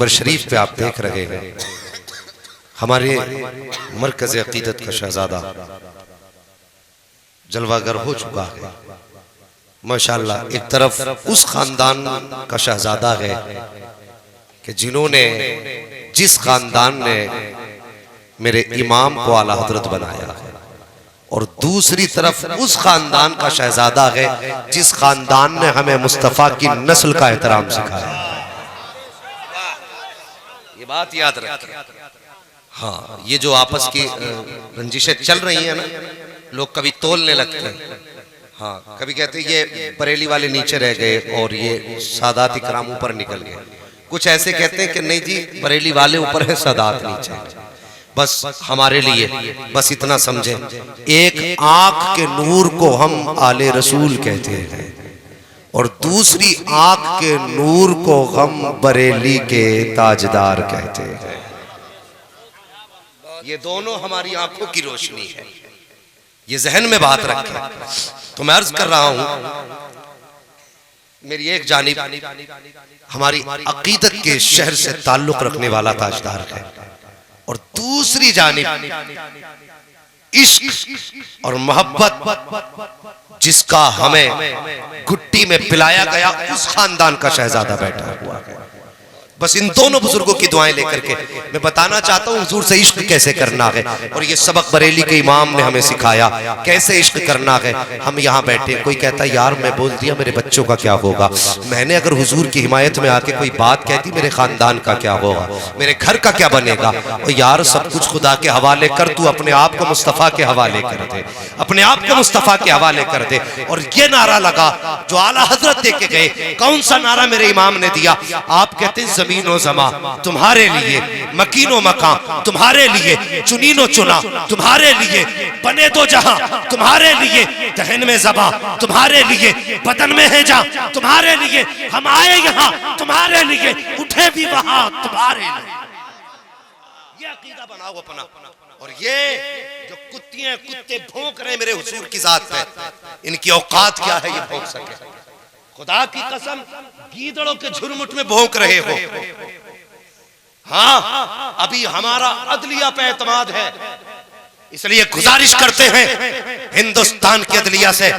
मिंबर शरीफ पे आप देख रहे हैं हमारे मरकज़ अकीदत का शहजादा जलवागर हो चुका है माशाअल्लाह। एक तरफ उस खानदान का शहजादा है कि जिन्होंने जिस खानदान ने मेरे इमाम को आला हजरत बनाया है, और दूसरी तरफ उस खानदान का शहजादा है जिस खानदान ने हमें मुस्तफ़ा की नस्ल का एहतराम सिखाया। ये बात याद रखिए। हाँ, ये जो आपस की रंजिशें चल रही हैं ना, लोग कभी तोलने लगते हैं। हाँ, कभी कहते हैं ये बरेली वाले नीचे रह गए और ये सादात इकराम ऊपर निकल गए। कुछ ऐसे कहते हैं कि नहीं जी, बरेली वाले ऊपर है, सादात नीचे। बस हमारे लिए बस इतना समझे, एक आंख के नूर को हम आले रसूल कहते हैं और दूसरी आंख के नूर को हम बरेली के ताजदार कहते हैं। ये दोनों हमारी आंखों की रोशनी है, ये जहन में बात रखें। तो मैं अर्ज कर रहा हूं, मेरी एक जानिब हमारी अकीदत के शहर से ताल्लुक रखने वाला ताजदार है और दूसरी जानिब इश्क और मोहब्बत जिसका हमें गुट्टी में पिलाया गया उस खानदान का शहजादा बैठा हुआ है। बस इन दोनों बुजुर्गों की दुआएं लेकर के मैं बताना चाहता हूँ हुजूर से इश्क कैसे करना है, और ये सबक बरेली के इमाम ने हमें सिखाया कैसे इश्क करना है। हम यहाँ बैठे, कोई कहता यार मैं बोल दिया मेरे बच्चों का क्या होगा, मैंने अगर हुजूर की हिमायत में आके कोई बात कहती मेरे खानदान का क्या होगा, मेरे घर का क्या बनेगा। और यार सब कुछ खुदा के हवाले कर, तू अपने आप को मुस्तफ़ा के हवाले कर दे, अपने आप को मुस्तफ़ा के हवाले कर दे। और ये नारा लगा जो आला हजरत दे के गए, कौन सा नारा मेरे इमाम ने दिया? आप कहते हैं ज़मीनो ज़मा तुम्हारे लिए, मकीनो मकान तुम्हारे लिए, चुनीनो चुना तुम्हारे लिए, बने दो जहां तुम्हारे लिए, दहन में ज़बा तुम्हारे लिए, बदन में है जा तुम्हारे लिए, हम आए यहाँ तुम्हारे लिए, उठे भी वहां तुम्हारे लिए। ये अकीदा बनाओ अपना। और ये जो कुत्तियां कुत्ते भौंक रहे मेरे हुजूर की जात पे, इनकी औकात क्या है ये भौंक सके? खुदा की कसम गीदड़ों के झुरमुट में भौंक रहे हो। हाँ, अभी हमारा अदलिया पे एतमाद है, इसलिए गुजारिश करते हैं हिंदुस्तान की अदलिया से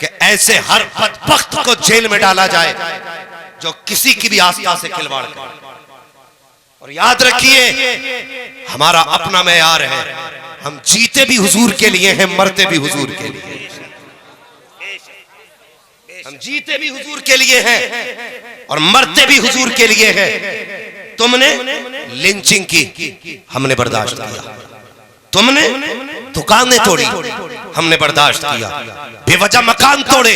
कि ऐसे हर बदबख्त को जेल में डाला जाए जो किसी की भी आस्था से खिलवाड़ करे। और याद रखिए हमारा अपना मेयार है, हम जीते भी हुजूर के लिए हैं, मरते भी हुजूर के लिए। हम जीते भी हुजूर के लिए हैं और मरते भी हुजूर के लिए हैं। तुमने लिंचिंग की, हमने बर्दाश्त किया। तुमने दुकानें तोड़ी, हमने बर्दाश्त किया। बेवजह मकान तोड़े,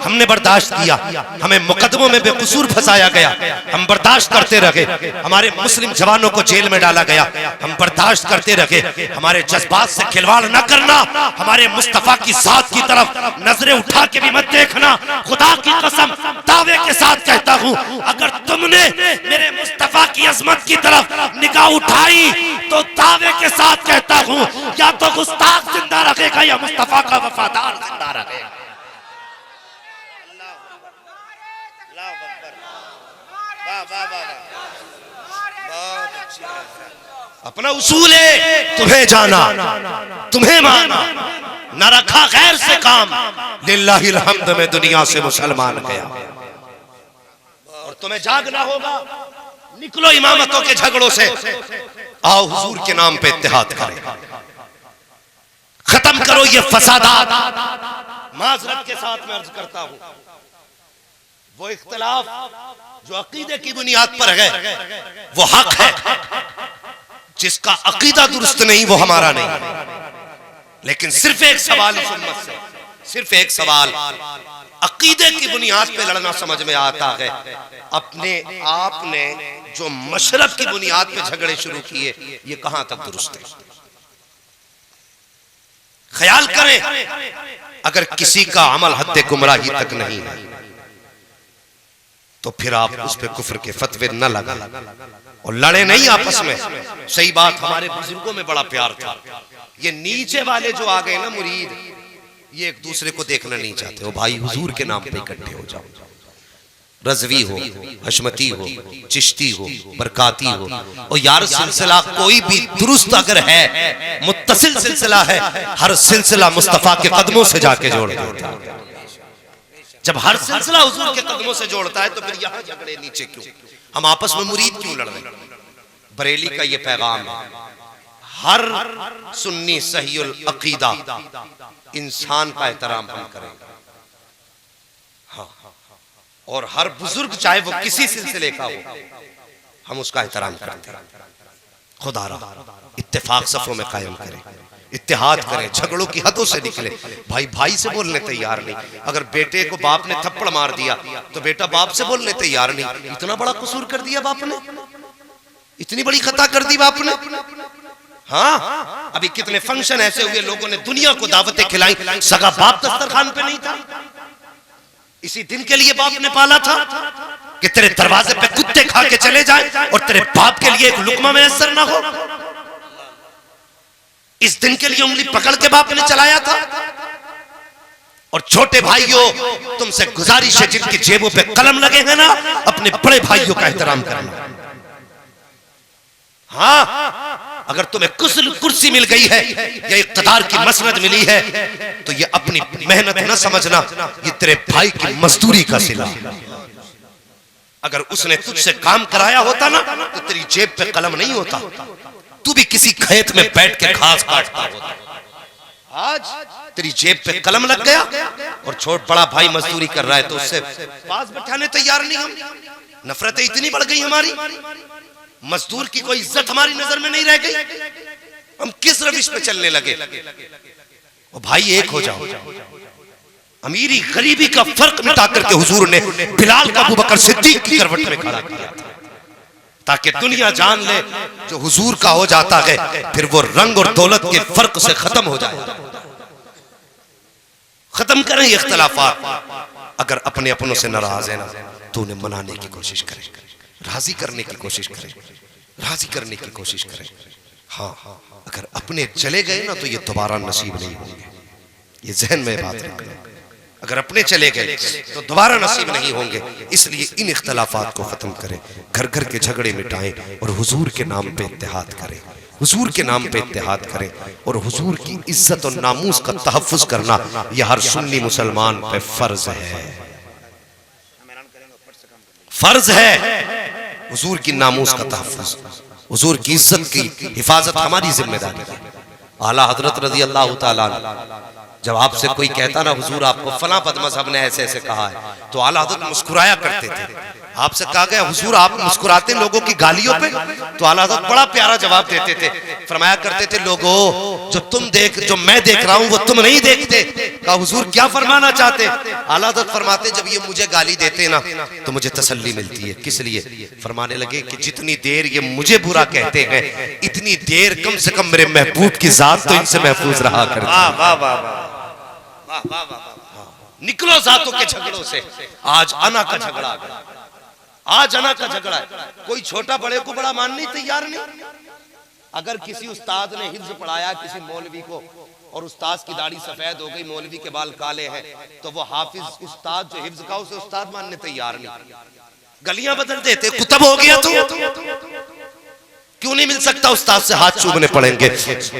हमने बर्दाश्त किया। हमें मुकदमों में बेकसूर फंसाया गया, हम बर्दाश्त करते रहे। हमारे मुस्लिम जवानों को जेल में डाला गया, हम बर्दाश्त करते रहे। हमारे जज्बात से खिलवाड़ न करना, हमारे मुस्तफा की जात की तरफ नजरें उठा के भी मत देखना। खुदा की कसम दावे के साथ कहता हूं, अगर तुमने मेरे मुस्तफा की अजमत की तरफ निगाह उठाई तो दावे के साथ कहता हूं या तो गुस्ताख जिंदा रखेगा या मुस्तफा का वफादार जिंदा रखेगा। अपना उसूल है तुम्हें जाना तुम्हें माना, न रखा गैर से काम, लिल्लाहिल हम्द में दुनिया से मुसलमान गया। और तुम्हें जागना होगा, निकलो इमामतों के झगड़ों से, आओ हुजूर के नाम पे इत्तेहाद करें, खत्म करो ये फसादात। माजरत के साथ मैं अर्ज करता हूं, वो इख्तिलाफ जो अकीदे की बुनियाद पर है वो हक है, जिसका अकीदा दुरुस्त नहीं वो हमारा नहीं। लेकिन सिर्फ एक सवाल इस उम्मत से, सिर्फ एक सवाल, अकीदे की बुनियाद पे लड़ना समझ में आता है। अपने आप ने जो मशरब की बुनियाद पे झगड़े शुरू किए, ये कहां तक दुरुस्त है? ख्याल करें, अगर किसी का अमल हद गुमराही तक नहीं है तो फिर आप उस पे कुफ्र के फतवे न लगाएं और लड़े नहीं आपस में। सही बात, हमारे बुजुर्गों में बड़ा प्यार था। ये नीचे वाले जो आ गए ना मुरीद, ये एक दूसरे को देखना नहीं चाहते हो। भाई हुजूर के नाम पे इकट्ठे हो जाओ, रज़वी हो, हशमती हो, चिश्ती हो, बरकाती हो, और यार सिलसिला कोई भी दुरुस्त अगर है, मुत्तसिल सिलसिला है, हर सिलसिला मुस्तफा के कदमों से जाके जोड़ देता है। जब हर सिलसिला हुजूर के कदमों से जोड़ता है तो फिर यहां झगड़े नीचे क्यों, हम आपस में मुरीद क्यों लड़ रहे हैं? बरेली का ये पैगाम है, हर सुन्नी सहीउल अकीदा इंसान का एहतराम हम करें, हाँ, और हर बुजुर्ग चाहे वो किसी सिलसिले का हो, हम उसका एहतराम करते हैं। खुदा रा इत्तेफाक सफों में कायम करें, इत्तेहाद करें, झगड़ों की हदों से निकले। भाई भाई से बोलने तैयार नहीं, अगर बेटे को बाप ने थप्पड़ मार दिया तो बेटा बाप से बोलने तैयार नहीं। इतना बड़ा कसूर कर दिया बाप ने, इतनी बड़ी खता कर दी बाप ने। हाँ, अभी कितने फंक्शन ऐसे हुए, लोगों ने दुनिया को दावतें खिलाई, सगा बाप दस्तरखान पे नहीं था। इसी दिन के लिए बाप ने पाला था कि तेरे दरवाजे पे कुत्ते खा के चले जाए और तेरे बाप के लिए एक लुकमा मैसर ना हो। इस दिन के लिए उंगली पकड़ के बाप ने चलाया था। और छोटे भाइयों, तुमसे गुजारिश है, जिनकी जेबों पे कलम लगे हैं ना, अपने बड़े भाइयों का एहतराम करना। हाँ, अगर तुम्हें कुर्सी मिल गई है या इक़्तिदार की मसनद मिली है तो ये अपनी मेहनत न समझना, ये तेरे भाई की मजदूरी का सिला। अगर उसने तुझसे काम कराया होता ना तो तेरी जेब पे कलम नहीं होता, तू भी किसी खेत में बैठ के घास काटता होता। आज तेरी जेब पे कलम लग गया और छोट बड़ा भाई मजदूरी कर रहा है तो उससे पास बैठाने तैयार नहीं हम। नफरतें इतनी बढ़ गई हमारी, मजदूर की कोई इज्जत हमारी नजर में नहीं रह गई। हम किस रविश पे चलने लगे? ओ भाई एक हो जाओ। अमीरी गरीबी का फर्क मिटा करके हुजूर ने बिलाल का अबू बकर सिद्दीक की करवट में खड़ा किया था, ताकि दुनिया जान ले जो हुजूर का हो जाता है फिर वो रंग और दौलत के फर्क से खत्म हो जाए। खत्म करें ये इख्तिलाफात। अगर अपने अपनों से नाराज है ना तो उन्हें मनाने की कोशिश करें, राजी करने की कोशिश करें, राजी करने की कोशिश करें। हाँ, अगर अपने चले गए ना तो ये दोबारा नसीब नहीं होंगे, ये जहन में बात रखना। अगर अपने चले गए तो दोबारा नसीब नहीं होंगे। इसलिए इन इख्तिलाफात को खत्म करें, घर घर के झगड़े मिटाएं और हुजूर के नाम पे इत्तेहाद करें, हुजूर के नाम पे इत्तेहाद करें। और हुजूर की इज्जत और नामूस का तहफ्फुज करना यह हर सुन्नी मुसलमान पे फर्ज है, फर्ज है। हुजूर की नामूस का तहफ्फुज, हुजूर की इज्जत की हिफाजत हमारी जिम्मेदारी है। आला हजरत रजी अल्लाह तआला जब आपसे कोई कहता ना हुजूर आपको फला पद मज़हब ने ऐसे ऐसे कहा है तो आला हजरत मुस्कुराया करते थे। आपसे कहा गया हुजूर आप मुस्कुराते लोगों की गालियों पे, तो आला हजरत बड़ा प्यारा जवाब देते थे। फरमाया करते थे लोगों जो मैं देख रहा हूं वो तुम नहीं देखते। कहा हुजूर क्या फरमाना चाहते? आला हजरत फरमाते जब ये मुझे गाली देते ना तो मुझे तसल्ली मिलती है। किस लिए? फरमाने लगे कि जितनी देर ये मुझे बुरा कहते हैं इतनी देर कम से कम मेरे महबूब की जात तो इनसे महफूज रहा करती है। वाह वाह वाह वाह वाह। निकलो जातों के झगड़ों से। आज अना का झगड़ा आ गया, आज अना का झगड़ा है। कोई छोटा बड़े को बड़ा मानने तैयार नहीं। अगर किसी उस्ताद ने हिफ्ज पढ़ाया किसी मौलवी को और उस्ताद की दाढ़ी सफेद हो गई, मौलवी के बाल काले हैं, तो वो हाफिज उस्ताद जो हिफ्ज का उसे उस्ताद मानने तैयार नहीं। गलियां बदल देते, कुतब हो गया तो क्यों नहीं मिल सकता? उस्ताद से हाथ चूमने पड़ेंगे।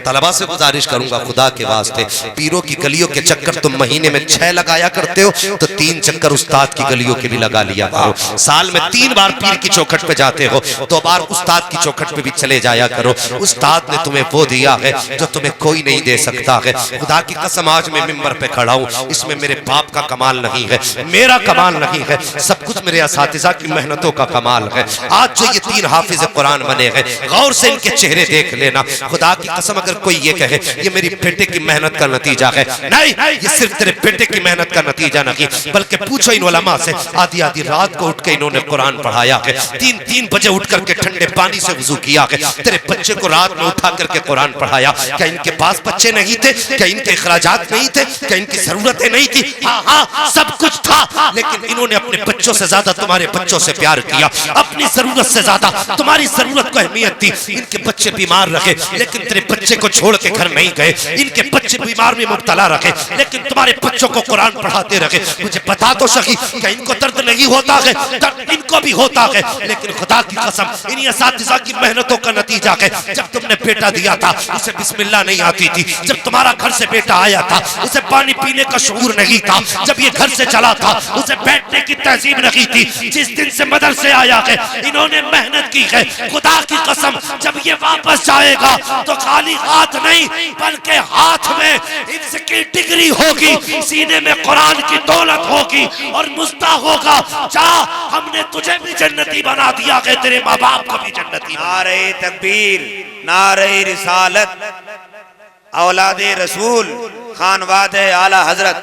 तलबा से गुजारिश करूंगा खुदा के वास्ते, पीरों की गलियों के चक्कर तुम महीने में 6 लगाया करते हो तो 3 चक्कर उस्ताद की गलियों के भी लगा लिया करो। साल में 3 बार पीर की चौखट पे जाते हो, 2 बार उस्ताद की चौखट पे भी चले जाया करो। उस्ताद ने तुम्हें वो दिया है जो तुम्हें कोई नहीं दे सकता है। खुदा की कसम आज मैं मिंबर पे खड़ा हूँ, इसमें मेरे बाप का कमाल नहीं है, मेरा कमाल नहीं है, सब कुछ मेरे असातिज़ा की मेहनतों का कमाल है। आज जो ये 3 हाफिज कुरान बने हैं, गौर से इनके चेहरे देख लेना। खुदा की कसम अगर कोई ये कहे ये मेरी बेटे की मेहनत का नतीजा है, नहीं, ये सिर्फ तेरे बेटे की मेहनत का नतीजा नहीं, बल्कि पूछो इन उलमा से, आधी आधी रात को उठ के इन्होंने कुरान पढ़ाया है, 3-3 बजे उठ करके ठंडे पानी से वुजू किया है, तेरे बच्चे को रात में उठा करके कुरान पढ़ाया। क्या इनके पास बच्चे नहीं थे? क्या इनके अखराजात नहीं थे? क्या इनकी जरूरतें नहीं थी? हाँ, सब कुछ था, लेकिन इन्होंने अपने बच्चों से ज्यादा तुम्हारे बच्चों से प्यार किया, अपनी जरूरत से ज्यादा तुम्हारी जरूरत को अहमियत दी। थी, इनके बच्चे बीमार रखे लेकिन तेरे बच्चे को छोड़ के घर नहीं गए, इनके बच्चे बीमार में मुब्तला रखे लेकिन तुम्हारे बच्चों को कुरान पढ़ाते रखे। मुझे बता तो सकी क्या इनको दर्द नहीं होता है? दर्द इनको भी होता है, लेकिन खुदा की कसम इन्हीं असातिज़ा की मेहनतों का नतीजा है। जब तुमने बेटा दिया था उसे बिस्मिल्लाह नहीं आती थी, जब तुम्हारा घर से बेटा आया था उसे पानी पीने का शऊर नहीं था, जब ये घर से चला था उसे बैठने की तहजीब नहीं थी। जिस दिन से मदरसे आया है इन्होंने मेहनत की है, खुदा की कसम जब ये वापस जाएगा तो खाली हाथ नहीं बल्कि हाथ में इसकी डिग्री होगी, सीने में कुरान की दौलत होगी और मुस्ता होगा। जा, हमने तुझे भी जन्नती बना दिया है, तेरे माँ बाप को भी जन्नती। नारे तकबीर, नारे रिसालत, औलादे रसूल, खानवादे आला हजरत।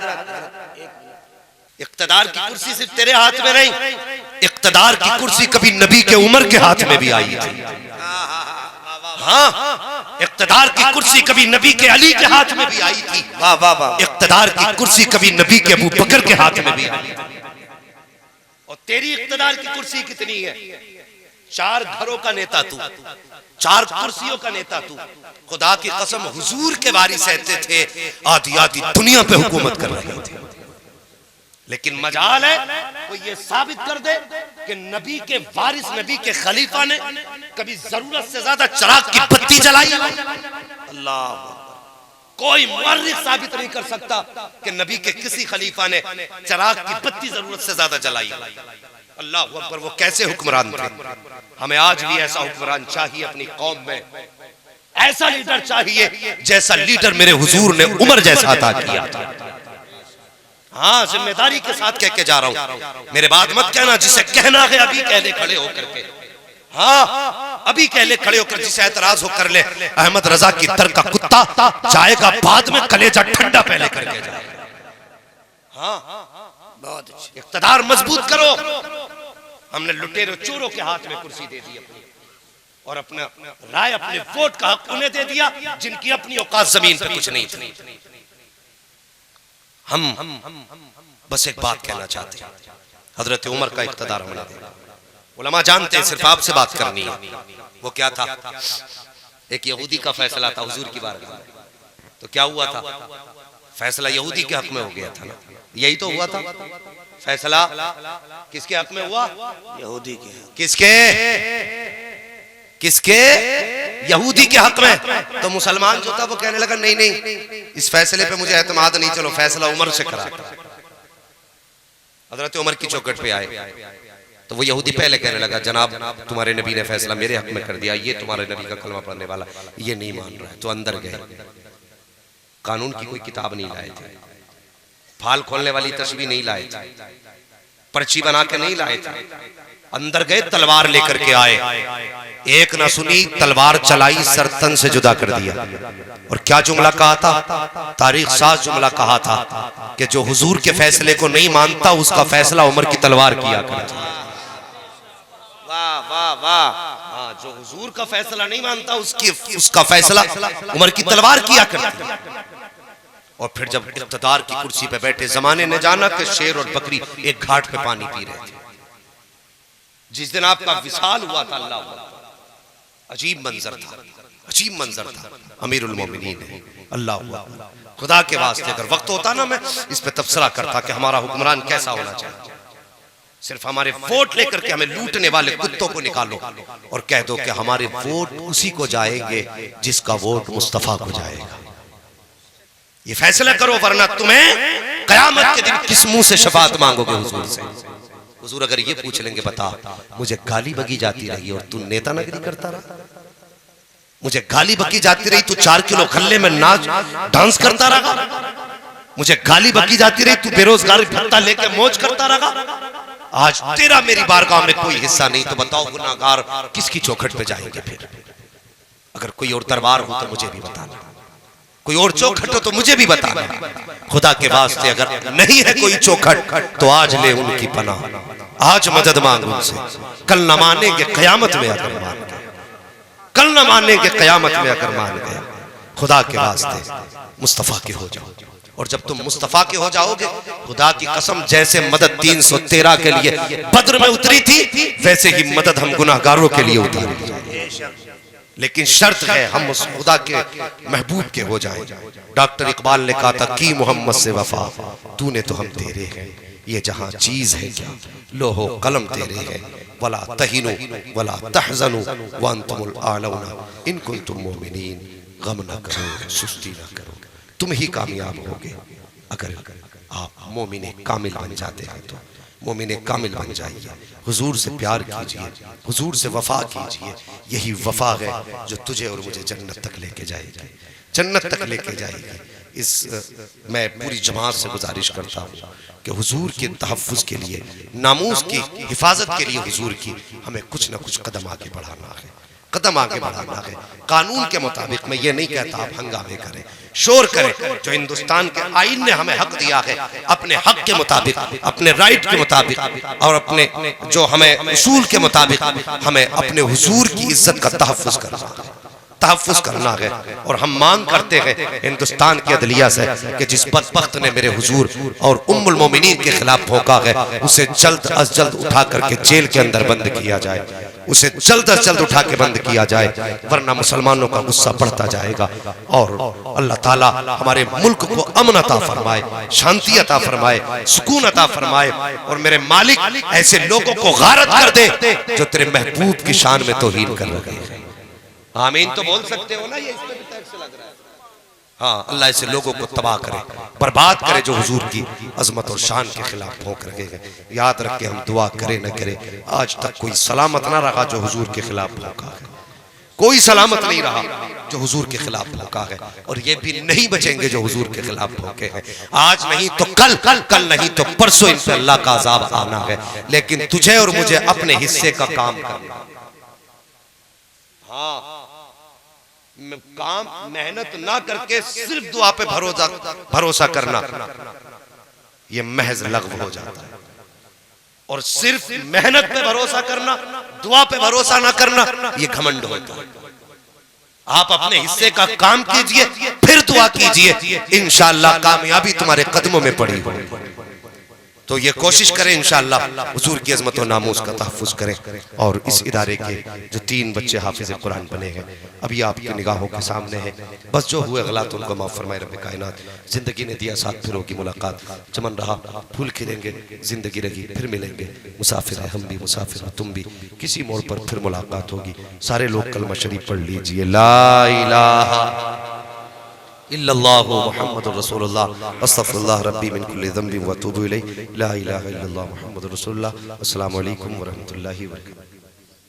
इक्तदार की कुर्सी सिर्फ तेरे हाथ में नहीं, इक्तदार की कुर्सी कभी नबी के उमर के हाथ में भी आई थी। हाँ, इक्तदार की कुर्सी कभी नबी के अली के हाथ में भी आई थी। वाह वाह वाह। इक्तदार की कुर्सी कभी नबी के अबू बकर के हाथ में भी आई थी। और तेरी इक्तदार की कुर्सी कितनी है? 4 घरों का नेता तू, 4 कुर्सियों का नेता तू। खुदा की कसम हुजूर के वारिस रहते थे, आधी आधी दुनिया पे हुकूमत कर रहे थे। लेकिन मजाल है वो ये साबित कर दे कि नबी के वारिस, नबी के खलीफा ने कभी जरूरत से ज्यादा चिराग की बत्ती जलाई। अल्लाह, कोई मुअर्रिख साबित नहीं कर सकता कि नबी के किसी खलीफा ने चिराग की बत्ती जरूरत से ज्यादा जलाई। अल्लाह अकबर, वो कैसे हुक्मरान थे। हमें आज भी ऐसा हुक्मरान चाहिए अपनी कौम में, ऐसा लीडर चाहिए जैसा लीडर मेरे हुजूर ने उमर जैसा अता किया था। हाँ, जिम्मेदारी के साथ कह के जा रहा हूं, मेरे बात मत कहना, जिसे कहना है अभी कह ले खड़े होकर के। हाँ, अभी कह ले खड़े होकर, जिसे एतराज हो कर ले। अहमद रजा की दर का कुत्ता जाएगा बाद में, कलेजा ठंडा पहले करके जाएगा। हाँ, बहुत अच्छे। इख्तिदार मजबूत करो। हमने लुटेरों चोरों के हाथ में कुर्सी दे दी अपनी, और अपना राय, अपने वोट का हक उन्हें दे दिया जिनकी अपनी औकात जमीन पे कुछ नहीं थी। हम बस एक बात कहना चाहते हैं, हजरत उमर का इख्तिदार हमने देखा। उलमा जानते हैं सिर्फ आपसे बात करनी है। वो क्या था? एक यहूदी का फैसला था हुजूर की बारगाह में, तो क्या हुआ था? फैसला यहूदी के हक में हो गया था ना, यही तो हुआ था। फैसला किसके हक में हुआ? यहूदी के। किसके? किसके? यहूदी के हक में। तो मुसलमान जो था वो कहने लगा नहीं नहीं, इस फैसले पे मुझे एतमाद नहीं, चलो फैसला उमर से करा। हजरत उमर की चौखट पे आए तो वो यहूदी पहले कहने लगा जनाब तुम्हारे नबी ने फैसला मेरे हक में कर दिया, ये तुम्हारे नबी का कलमा पढ़ने वाला ये नहीं मान रहा है। तो अंदर गए, कानून की कोई किताब नहीं लाए थे, फाल खोलने वाली तस्वीर नहीं लाए थे, पर्ची बना के नहीं लाए थे। अंदर गए, तलवार लेकर के आए, एक ना सुनी, तलवार चलाई, सरतन से जुदा कर दिया। और क्या जुमला कहा था? तारीख साज जुमला कहा था कि जो हुजूर के फैसले को नहीं मानता उसका फैसला उमर की तलवार किया करती। वाह वाह वाह। हाँ, जो हुजूर का फैसला नहीं मानता उसका फैसला उमर की तलवार किया करती। और फिर जब इख्तिदार की कुर्सी पे बैठे, जमाने ने जाना कि शेर और बकरी एक घाट पे पानी पी रहे थे। जिस दिन आपका विसाल हुआ था, अल्लाह, अजीब मंजर था, अजीब मंजर था। अमीरुल मोमिनीन अल्लाह, खुदा के वास्ते अगर वक्त होता ना मैं इस पे तबसरा करता कि हमारा हुक्मरान कैसा होना चाहिए। सिर्फ हमारे वोट लेकर के हमें लूटने वाले कुत्तों को निकालो और कह दो कि हमारे वोट उसी को जाएंगे जिसका वोट मुस्तफा को जाएगा। ये फैसला करो, वरना तुम्हें कयामत के दिन किस मुंह से शफाअत मांगोगे हुजूर से? हुजूर अगर ये पूछ लेंगे बता मुझे गाली बकी जाती रही और तू नेता नगरी करता रहा, मुझे गाली बकी जाती रही तू 4 किलो खल्ले में नाच डांस करता रहा, मुझे गाली बकी जाती रही तू बेरोजगारी भत्ता लेके मौज करता रहा, आज तेरा मेरी बारगाह में कोई हिस्सा नहीं, तो बताओ गुनाहगार किसकी चौखट पे जाएंगे? फिर अगर कोई और दरबार हो तो मुझे भी बताना, कोई और चौखट हो तो मुझे भी बताना। खुदा के वास्ते अगर नहीं है कोई चौखट तो आज ले उनकी पनाह, आज मदद मांग उनसे। कल न मानेंगे कयामत में अगर मान गए, कल न मानेंगे कयामत में अगर मान गए। खुदा के वास्ते मुस्तफा के हो जाओ, और जब तुम मुस्तफा के हो जाओगे, खुदा की कसम जैसे मदद 313 के लिए बद्र में उतरी थी, वैसे ही मदद हम गुनाहगारों के लिए उतारी। लेकिन शर्त है हम उस खुदा के महबूब के हो जाएं। डॉक्टर इकबाल ने कहा था कि मोहम्मद से वफा, तूने तो हम तेरे हैं, ये जहां चीज है क्या, लोहो कलम तेरे है, वला तहिनु वला तहजनु व अंतुमुल आलौना इन कुंतुम मोमिनीन, गम न करो, सुस्ती न करो, तुम ही कामयाब होगे अगर आप मोमिने कामिल बन जाते हैं। तो मोमिने कामिल बन जाइए, हुजूर से प्यार कीजिए, हुजूर से वफा कीजिए, यही वफा है जो तुझे और मुझे जन्नत तक लेके जाएगी, जन्नत तक लेके जाएगी। मैं पूरी जमात से गुजारिश करता हूँ कि हुजूर के तहफ़्फ़ुज़ के लिए, नामूस की हिफाजत के लिए हुजूर की हमें कुछ ना कुछ कदम आगे बढ़ाना है, कदम आगे बढ़ाना है। कानून के मुताबिक मैं ये नहीं कहता आप हंगामे करें, शोर करें, जो हिंदुस्तान के आईन ने हमें हक दिया है अपने हक के मुताबिक, अपने राइट के मुताबिक और अपने जो हमें उसूल के मुताबिक हमें अपने हुजूर की इज्जत का तहफ़्फ़ुज़ करना है, तहफ़्फ़ुज़ करना है। और हम मांग करते हैं हिंदुस्तान की अदलिया से कि जिस बदबख्त ने मेरे हुजूर और उम्मुल मोमिनीन के खिलाफ भौंका है, उसे जल्द अज जल्द उठा करके जेल के अंदर बंद किया जाए, उसे जल्द अज जल्द उठा के बंद किया जाए, वरना मुसलमानों का गुस्सा बढ़ता जाएगा। और अल्लाह ताला हमारे मुल्क को अमन अता फरमाए, शांति अता फरमाए, सुकून अता फरमाए, और मेरे मालिक ऐसे लोगों को गारत कर दे जो तेरे महबूब की शान में तौहीन कर रहे हैं। आमीन तो बोल सकते हो ना, ये इस पे भी टैक्स लग रहा है। हाँ, अल्लाह ऐसे लोगों को तबाह करे, बर्बाद करे जो हुजूर की अजमत और शान के खिलाफ भौंक रहे हैं। याद रख के हम दुआ करें न करें, आज तक कोई सलामत ना रहा जो हुजूर के खिलाफ भौंका है, कोई सलामत नहीं रहा जो हुजूर के खिलाफ भौंका है, और ये भी नहीं बचेंगे जो हुजूर के खिलाफ भौंके हैं। आज नहीं तो कल, कल नहीं तो परसों इन पे अल्लाह का अजाब आना है, लेकिन तुझे और मुझे अपने हिस्से का काम करना। हाँ, काम मेहनत ना करके सिर्फ दुआ पे भरोसा करना ये महज लग़्व हो जाता है, और सिर्फ मेहनत पे भरोसा करना, दुआ पे भरोसा ना करना, ये घमंड होता है। आप अपने हिस्से का काम कीजिए, फिर दुआ कीजिए, इंशाअल्लाह कामयाबी तुम्हारे कदमों में पड़ी होगी। तो ये कोशिश करें इंशाअल्लाह हुजूर की अज़मत और नामूस का तहफ़्फ़ुज़ करें। और इस इदारे के जो 3 बच्चे हाफिज़ कुरान बने हैं अभी आपकी निगाहों के सामने है, बस जो हुए गलत उनको माफ़ फरमाए रब्बे कायनात। ज़िंदगी ने दिया साथ, फिर होगी मुलाकात, चमन रहा फूल खिलेंगे, ज़िंदगी रही फिर मिलेंगे, मुसाफिर है हम भी, मुसाफिर हो तुम भी, किसी मोड़ पर फिर मुलाकात होगी। सारे लोग कलमा शरीफ पढ़ लीजिए, ला इलाहा इल्लल्लाहु मुहम्मदुर रसूलुल्लाह अस्तगफिरुल्लाह रब्बी मिन कुल्लि ज़ंबिन व अतूबु इलैहि, ला इलाहा इल्लल्लाह मुहम्मदुर रसूलुल्लाह। अस्सलामु अलैकुम व रहमतुल्लाहि व बरकातहू।